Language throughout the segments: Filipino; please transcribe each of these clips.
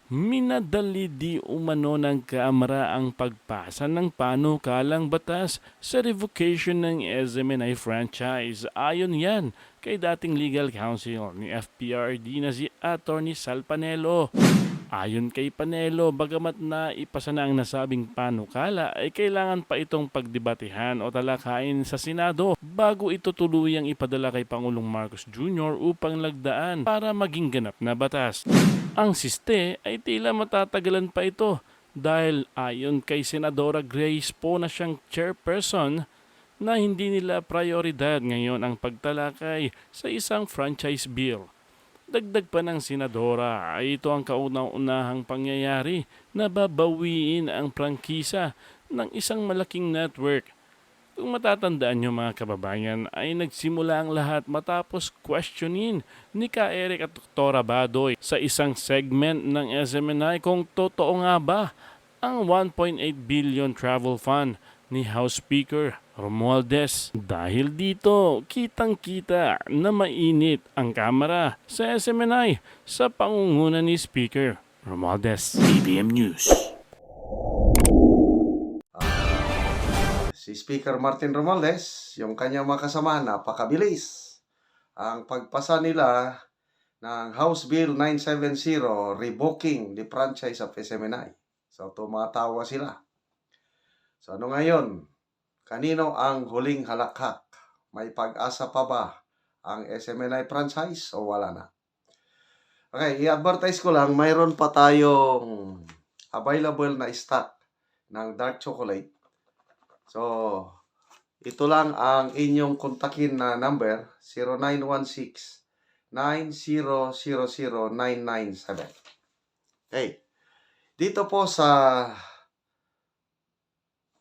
Minadali di umano ng Kamara ang pagpasa ng panukalang batas sa revocation ng SMNI franchise. Ayon yan kay dating legal counsel ni FPRD na si Atty. Sal Panelo. Ayon kay Panelo, bagamat na ipasa na ang nasabing panukala, ay kailangan pa itong pagdebatehan o talakayin sa Senado bago ito tuluyang ipadala kay Pangulong Marcos Jr. upang lagdaan para maging ganap na batas. Ang siste ay tila matatagalan pa ito dahil ayon kay Senadora Grace Poe na siyang chairperson na hindi nila prioridad ngayon ang pagtalakay sa isang franchise bill. Dagdag pa ng senadora ay ito ang kauna-unahang pangyayari na babawiin ang prangkisa ng isang malaking network. Kung matatandaan nyo mga kababayan ay nagsimula ang lahat matapos questionin ni Ka Eric at Dr. Badoy sa isang segment ng SMNI kung totoo nga ba ang 1.8 billion travel fund ni House Speaker Romualdez. Dahil dito, kitang-kita na mainit ang Kamara sa SMNI sa pangunguna ni Speaker Romualdez. BBM News. Si Speaker Martin Romualdez, yung kanyang mga kasama, napakabilis. Ang pagpasa nila ng House Bill 970 revoking the franchise of SMNI. So, tumatawa sila. So, ano ngayon? Kanino ang huling halakhak? May pag-asa pa ba ang SMNI franchise o wala na? Okay, i-advertise ko lang, mayroon pa tayong available na stock ng dark chocolate. So, ito lang ang inyong kontakin na number, 0916-9000-997. Okay. Dito po sa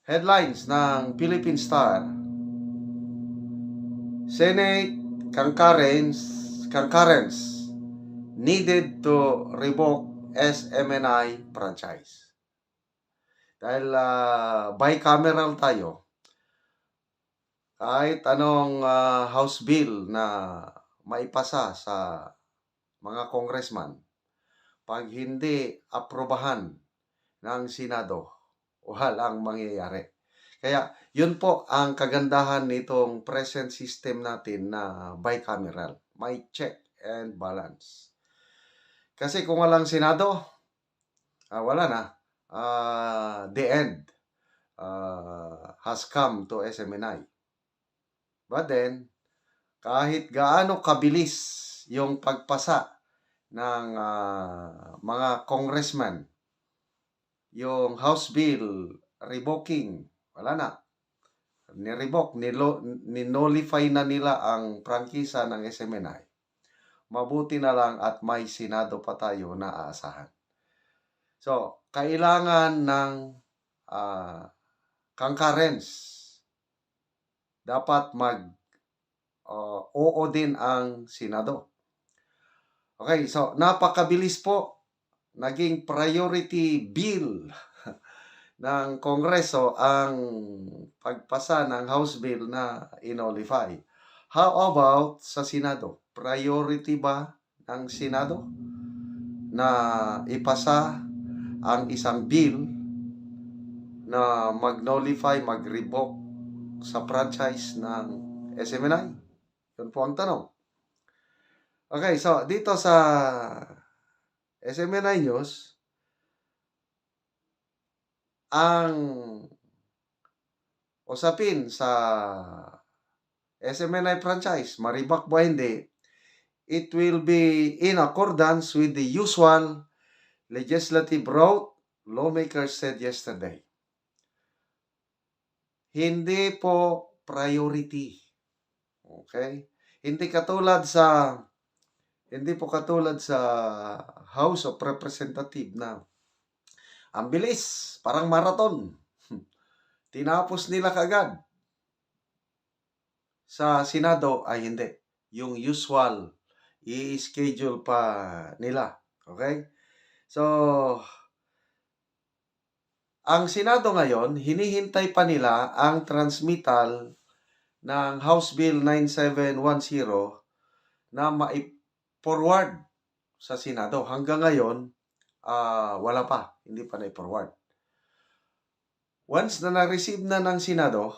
headlines ng Philippine Star, Senate concurrence needed to revoke SMNI franchise. Dahil bicameral tayo, kahit anong House Bill na maipasa sa mga congressman, pag hindi aprobahan ng Senado, walang mangyayari. Kaya yun po ang kagandahan nitong present system natin na bicameral. May check and balance. Kasi kung walang Senado, wala na. The end has come to SMNI. But then, kahit gaano kabilis yung pagpasa ng mga congressman, yung House Bill revoking, wala na. Ni-revoke, ni-nullify na nila ang prangkisa ng SMNI. Mabuti na lang at may Senado pa tayo na aasahan. So, kailangan ng concurrence. Dapat oo din ang Senado. Okay, so napakabilis po. Naging priority bill ng Kongreso ang pagpasa ng House Bill na inolify. How about sa Senado? Priority ba ng Senado na ipasa ang isang bill na mag-nullify, mag-revoke sa franchise ng SMNI? Yun po ang tanong. Okay, so dito sa SMNI News, ang usapin sa SMNI franchise, maribak ba hindi, it will be in accordance with the usual legislative route, lawmakers said yesterday. Hindi po priority. Okay? Hindi po katulad sa House of Representatives na ang bilis, parang marathon. Tinapos nila kagad. Sa Senado ay hindi. Yung usual, i-schedule pa nila. Okay? So, ang Senado ngayon, hinihintay pa nila ang transmittal ng House Bill 9710 na ma-forward sa Senado. Hanggang ngayon, wala pa, hindi pa na-forward. Once na na-receive na ng Senado,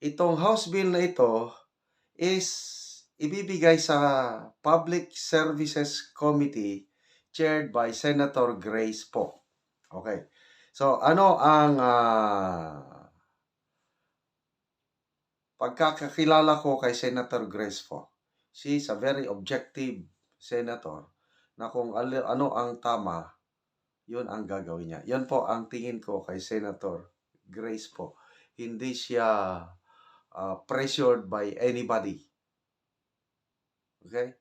itong House Bill na ito is ibibigay sa Public Services Committee chaired by Senator Grace Poe. Okay. So, ano ang pagkakakilala ko kay Senator Grace Poe? She's a very objective senator na kung ano ang tama, yun ang gagawin niya. Yan po ang tingin ko kay Senator Grace Poe. Hindi siya pressured by anybody. Okay?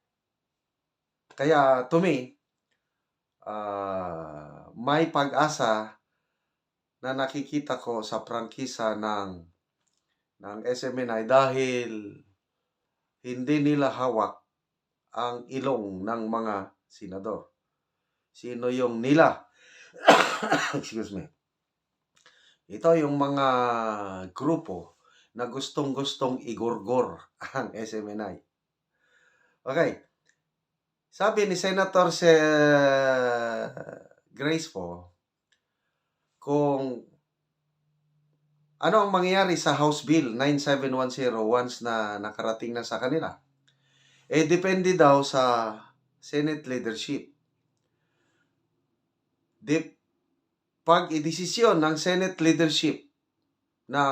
Kaya to me, may pag-asa na nakikita ko sa prangkisa ng SMNI dahil hindi nila hawak ang ilong ng mga senador. Sino yung nila? Excuse me. Ito yung mga grupo na gustong-gustong igurgor ang SMNI. Okay. Sabi ni Senator Grace Poe, kung ano ang mangyayari sa House Bill 9710 once na nakarating na sa kanila, depende daw sa Senate leadership. Pag idesisyon ng Senate leadership na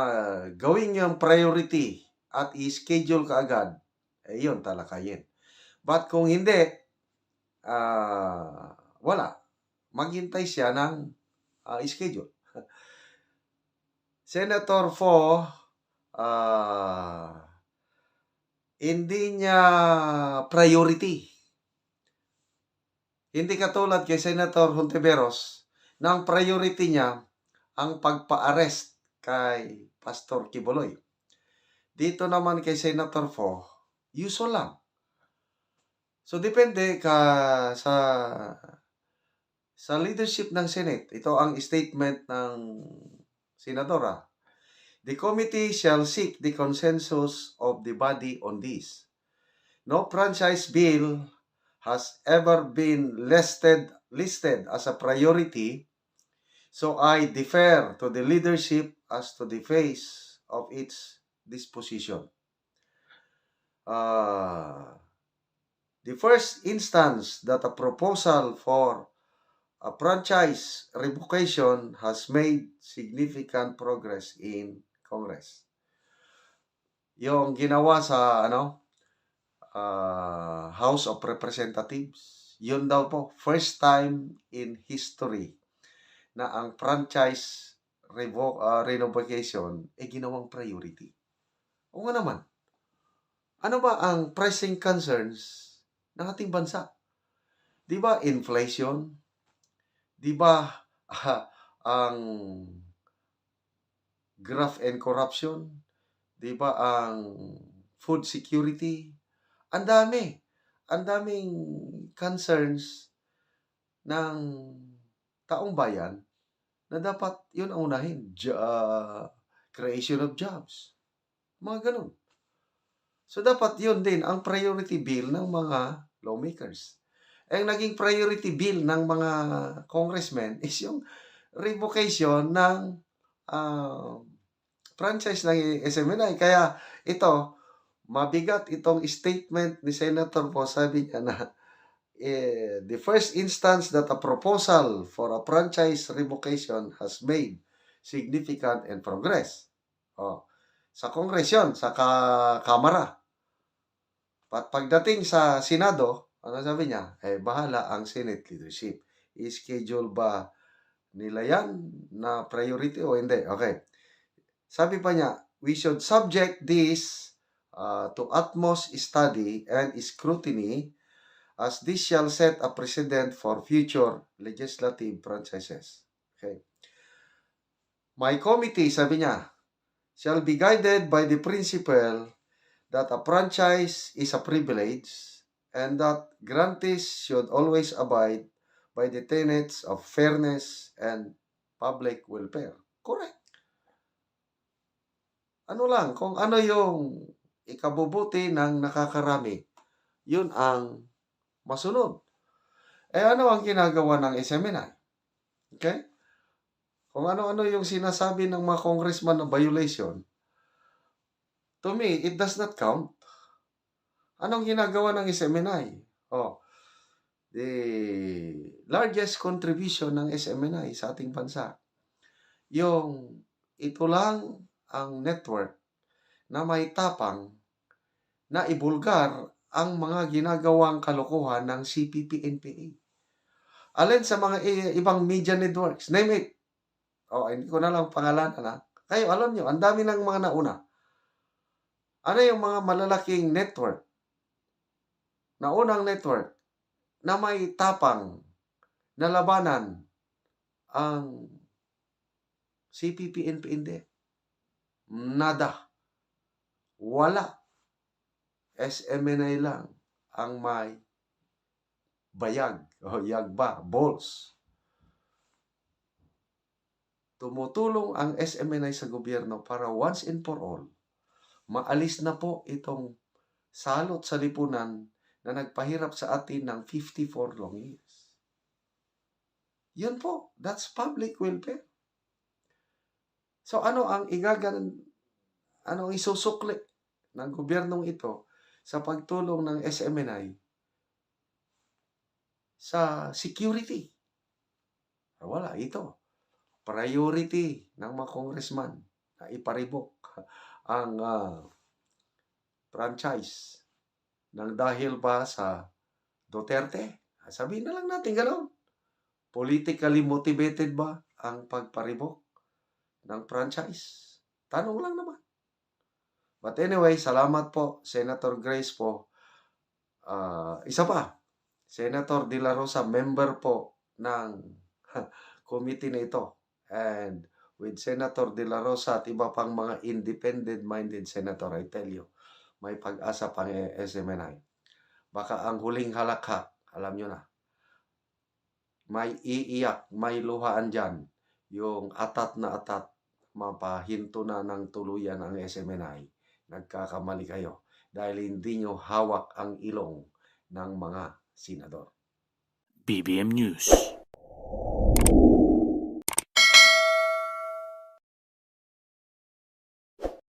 gawin yung priority at i-schedule kaagad, yun talakayin. But kung hindi, wala. Maghintay siya ng schedule. Senator Poe, hindi niya priority. Hindi katulad kay Senator Hontiveros, na ang priority niya ang pagpa-arrest kay Pastor Kibuloy. Dito naman kay Senator Poe, usual lang. So, depende sa leadership ng Senate. Ito ang statement ng Senadora. The committee shall seek the consensus of the body on this. No franchise bill has ever been listed as a priority, so I defer to the leadership as to the phase of its disposition. The first instance that a proposal for a franchise revocation has made significant progress in Congress. Yung ginawa sa House of Representatives, yun daw po, first time in history na ang franchise revocation ginawang priority. O nga naman, ano ba ang pressing concerns ng ating bansa? Di ba inflation? Di ba ang graft and corruption? Di ba ang food security? Ang daming concerns ng taong bayan na dapat yun ang unahin. Creation of jobs. Mga ganun. So, dapat yun din ang priority bill ng mga lawmakers. Ang naging priority bill ng mga congressmen is yung revocation ng franchise ng SMNI. Kaya ito, mabigat itong statement ni Senator Poe. Sabi niya na the first instance that a proposal for a franchise revocation has made significant and progress. Sa Congress yun, sa Kamara. At pagdating sa Senado, ano sabi niya? Bahala ang Senate leadership. I-schedule ba nila yan na priority o hindi? Okay. Sabi pa niya, we should subject this to utmost study and scrutiny as this shall set a precedent for future legislative franchises. Okay. My committee, sabi niya, shall be guided by the principle that a franchise is a privilege and that grantees should always abide by the tenets of fairness and public welfare. Correct. Ano lang, kung ano yung ikabubuti ng nakakarami, yun ang masunod. ano ang ginagawa ng SMNI? Okay? Kung ano-ano yung sinasabi ng mga congressman na violation, to me, it does not count. Anong ginagawa ng SMNI? The largest contribution ng SMNI sa ating bansa, yung ito lang ang network na may tapang na ibulgar ang mga ginagawang kalokohan ng CPP-NPA. Alin sa mga ibang media networks, name it. Hindi ko na lang pangalanan na. Kayo, alam nyo, ang dami ng mga nauna. Ano yung mga malalaking network? Naunang network na may tapang na labanan ang CPP-NPA. Nada. Wala. SMNI lang ang may bayag o yagba, balls. Tumutulong ang SMNI sa gobyerno para once and for all, maalis na po itong salot sa lipunan na nagpahirap sa atin ng 54 long years. Yun po, that's public welfare. So ano ang ano ang isusukli ng gobyernong ito sa pagtulong ng SMNI sa security? Wala, ito. Priority ng mga congressman na iparibok ang franchise ng dahil ba sa Duterte. Sabihin na lang natin gano'n. Politically motivated ba ang pagparibok ng franchise? Tanong lang naman. But anyway, salamat po, Senator Grace po. Isa pa, Senator De La Rosa, member po ng committee na ito. And with Senator De La Rosa at iba pang mga independent-minded senator, I tell you, may pag-asa pang SMNI. Baka ang huling halakhak, alam nyo na, may iiyak, may luhaan dyan, yung atat na atat, mapahinto na ng tuluyan ang SMNI. Nagkakamali kayo dahil hindi nyo hawak ang ilong ng mga senador. BBM News.